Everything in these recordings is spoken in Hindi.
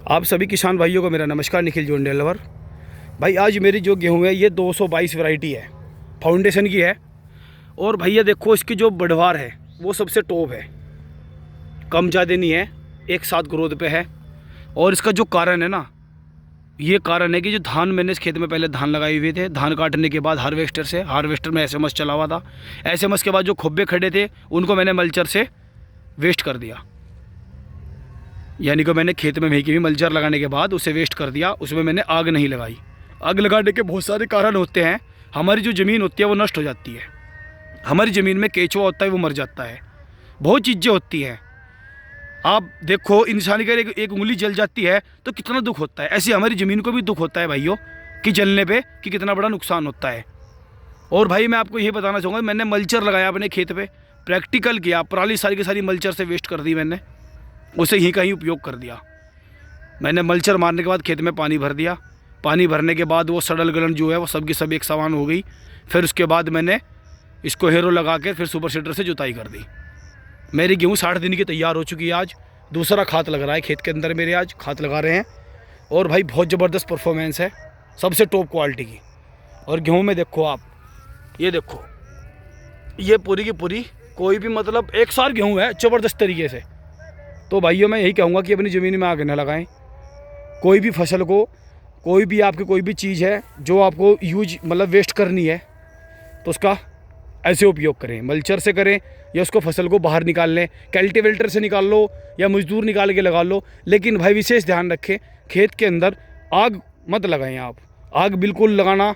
आप सभी किसान भाइयों को मेरा नमस्कार। निखिल जोन डेलवर भाई, आज मेरी जो गेहूँ है ये 222 वैरायटी है, फाउंडेशन की है। और भैया देखो, इसकी जो बढ़वार है वो सबसे टॉप है, कम ज़्यादा नहीं है, एक साथ ग्रोथ पे है। और इसका जो कारण है ना, ये कारण है कि जो धान मैंने इस खेत में पहले धान लगाए हुए थे, धान काटने के बाद हार्वेस्टर में एसएमएस चला हुआ था। एसएमएस के बाद जो खुब्बे खड़े थे उनको मैंने मल्चर से वेस्ट कर दिया, यानी कि मैंने खेत में भी मल्चर लगाने के बाद उसे वेस्ट कर दिया। उसमें मैंने आग नहीं लगाई। आग लगाने के बहुत सारे कारण होते हैं। हमारी जो ज़मीन होती है वो नष्ट हो जाती है, हमारी ज़मीन में केचुआ होता है वो मर जाता है, बहुत चीज़ें होती हैं। आप देखो, इंसान की एक उंगली जल जाती है तो कितना दुख होता है, ऐसे हमारी ज़मीन को भी दुख होता है भाइयों कि जलने पे कि कितना बड़ा नुकसान होता है। और भाई मैं आपको ये बताना चाहूँगा, मैंने मल्चर लगाया अपने खेत पे, प्रैक्टिकल किया, पराली सारी की सारी मल्चर से वेस्ट कर दी मैंने, उसे ही कहीं उपयोग कर दिया। मैंने मल्चर मारने के बाद खेत में पानी भर दिया। पानी भरने के बाद वो सड़ल गलन जो है वो सब की सब एक समान हो गई। फिर उसके बाद मैंने इसको हेरो लगा के फिर सुपर सीडर से जुताई कर दी। मेरी गेहूँ 60 दिन की तैयार हो चुकी है। आज दूसरा खाद लग रहा है खेत के अंदर, मेरे आज खाद लगा रहे हैं। और भाई बहुत ज़बरदस्त परफॉर्मेंस है, सबसे टॉप क्वालिटी की। और गेहूँ में देखो आप, ये देखो, ये पूरी की पूरी कोई भी मतलब एक सार गेहूँ है ज़बरदस्त तरीके से। तो भाइयों मैं यही कहूँगा कि अपनी ज़मीन में आग न लगाएं। कोई भी फसल को, कोई भी आपकी कोई भी चीज़ है जो आपको यूज मतलब वेस्ट करनी है तो उसका ऐसे उपयोग करें, मल्चर से करें या उसको फसल को बाहर निकाल लें, कल्टीवेटर से निकाल लो या मजदूर निकाल के लगा लो। लेकिन भाई विशेष ध्यान रखें, खेत के अंदर आग मत लगाएं आप। आग बिल्कुल लगाना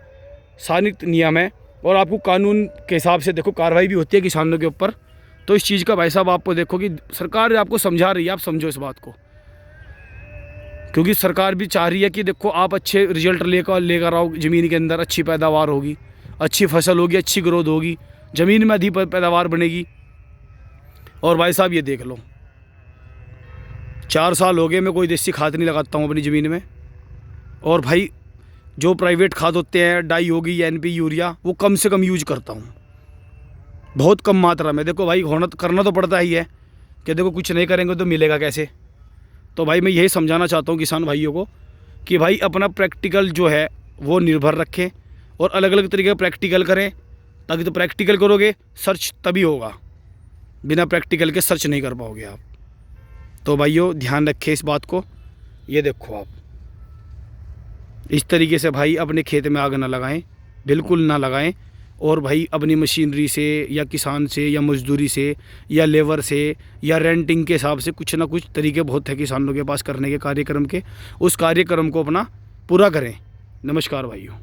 सानित नियम है और आपको कानून के हिसाब से देखो कार्रवाई भी होती है किसानों के ऊपर। तो इस चीज़ का भाई साहब आपको देखो कि सरकार आपको समझा रही है, आप समझो इस बात को, क्योंकि सरकार भी चाह रही है कि देखो आप अच्छे रिजल्ट लेकर आओ, ज़मीन के अंदर अच्छी पैदावार होगी, अच्छी फसल होगी, अच्छी ग्रोथ होगी, ज़मीन में अधिक पैदावार बनेगी। और भाई साहब ये देख लो, 4 साल हो गए मैं कोई देसी खाद नहीं लगाता हूँ अपनी ज़मीन में। और भाई जो प्राइवेट खाद होते हैं, डाई होगी, NP, यूरिया, वो कम से कम यूज करता हूँ, बहुत कम मात्रा में। देखो भाई होना करना तो पड़ता ही है कि देखो कुछ नहीं करेंगे तो मिलेगा कैसे। तो भाई मैं यही समझाना चाहता हूँ किसान भाइयों को कि भाई अपना प्रैक्टिकल जो है वो निर्भर रखें और अलग अलग तरीके का प्रैक्टिकल करें, ताकि तो प्रैक्टिकल करोगे सर्च तभी होगा, बिना प्रैक्टिकल के सर्च नहीं कर पाओगे आप। तो भाइयों ध्यान रखें इस बात को। ये देखो आप, इस तरीके से भाई अपने खेत में आग ना लगाएं, बिल्कुल ना लगाएं। और भाई अपनी मशीनरी से या किसान से या मजदूरी से या लेबर से या रेंटिंग के हिसाब से कुछ ना कुछ तरीके बहुत है किसानों के पास करने के कार्यक्रम के, उस कार्यक्रम को अपना पूरा करें। नमस्कार भाइयों।